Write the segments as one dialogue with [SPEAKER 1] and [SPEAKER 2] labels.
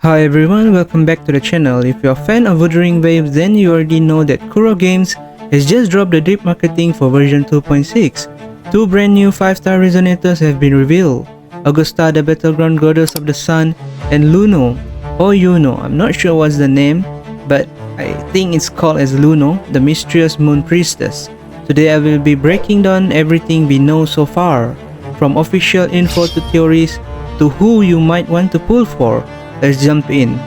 [SPEAKER 1] Hi everyone, welcome back to the channel. If you're a fan of Wuthering Waves, then you already know that Kuro Games has just dropped the drip marketing for version 2.6. Two brand new 5-star resonators have been revealed. Augusta, the battleground goddess of the sun, and Iuno, or Iuno, I'm not sure what's the name, but I think it's called as Iuno, the mysterious moon priestess. Today I will be breaking down everything we know so far, from official info to theories, to who you might want to pull for. Let's jump in.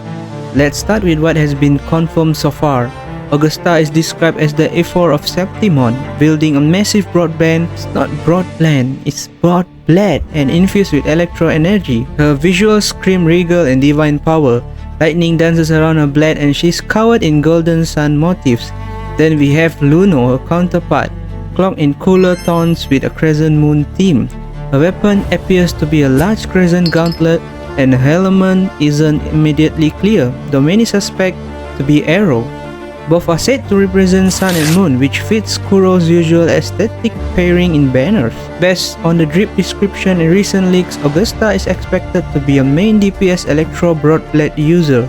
[SPEAKER 1] Let's start with what has been confirmed so far. Augusta is described as the A4 of Septimon, wielding a massive broadband. It's not broadband, it's broad-blade and infused with electro energy. Her visuals scream regal and divine power. Lightning dances around her blade and she's covered in golden sun motifs. Then we have Iuno, her counterpart, cloaked in cooler tones with a crescent moon theme. Her weapon appears to be a large crescent gauntlet, and her element isn't immediately clear, though many suspect to be arrow. Both are said to represent sun and moon, which fits Kuro's usual aesthetic pairing in banners. Based on the drip description and recent leaks, Augusta is expected to be a main DPS electro broadblade user.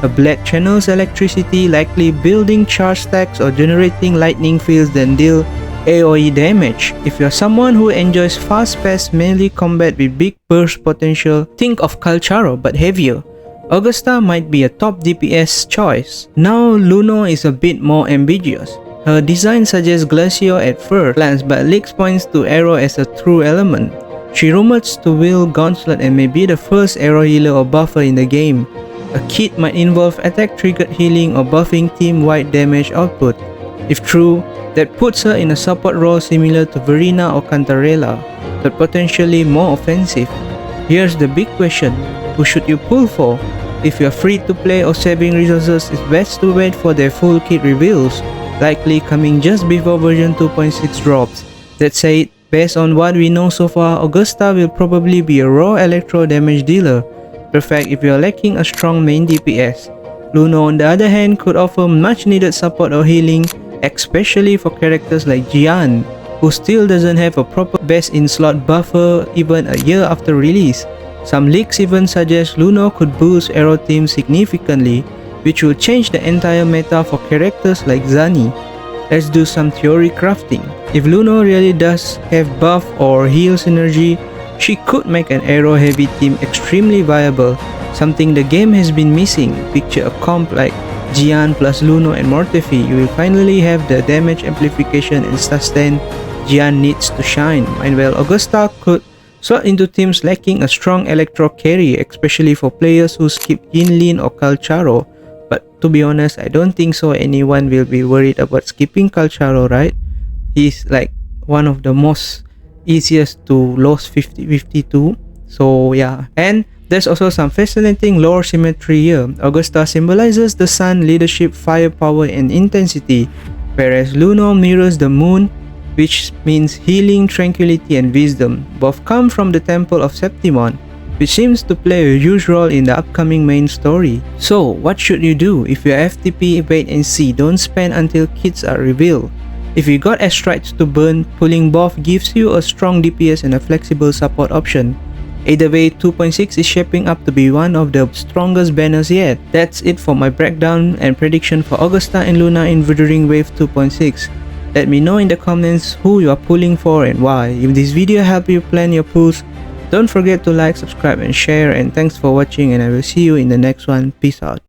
[SPEAKER 1] A blade channels electricity, likely building charge stacks or generating lightning fields that deal AoE damage. If you're someone who enjoys fast-paced melee combat with big burst potential, think of Calcharo but heavier. Augusta might be a top DPS choice. Now Iuno is a bit more ambiguous. Her design suggests Glacio at first glance, but leaks points to Arrow as a true element. She rumors to wield Gauntlet and may be the first Arrow healer or buffer in the game. A kit might involve attack-triggered healing or buffing team-wide damage output. If true, that puts her in a support role similar to Verina or Cantarella, but potentially more offensive. Here's the big question, who should you pull for? If you're free to play or saving resources, it's best to wait for their full kit reveals, likely coming just before version 2.6 drops. That said, based on what we know so far, Augusta will probably be a raw electro damage dealer, perfect if you're lacking a strong main DPS. Iuno on the other hand could offer much needed support or healing, especially for characters like Jian, who still doesn't have a proper best-in-slot buffer even a year after release. Some leaks even suggest Iuno could boost Arrow team significantly, which will change the entire meta for characters like Zani. Let's do some theory crafting. If Iuno really does have buff or heal synergy, she could make an Arrow-heavy team extremely viable, something the game has been missing. Picture a comp like Jian plus Iuno and Mortefi, you will finally have the damage amplification and sustain Jian needs to shine. Meanwhile, Augusta could slot into teams lacking a strong electro carry, especially for players who skip Yinlin or Calcharo. But to be honest, I don't think so anyone will be worried about skipping Calcharo, right? He's like one of the most easiest to lose 50-52. So yeah, and there's also some fascinating lore symmetry here. Augusta symbolizes the sun, leadership, firepower, and intensity, whereas Iuno mirrors the moon, which means healing, tranquility, and wisdom. Both come from the temple of Septimon, which seems to play a huge role in the upcoming main story. So, what should you do? If you're FTP, wait and see, don't spend until kits are revealed. If you got asteroids to burn, pulling both gives you a strong DPS and a flexible support option. Either way, 2.6 is shaping up to be one of the strongest banners yet. That's it for my breakdown and prediction for Augusta and Luna in Wuthering Waves 2.6. Let me know in the comments who you are pulling for and why. If this video helped you plan your pulls, don't forget to like, subscribe and share, and thanks for watching, and I will see you in the next one. Peace out.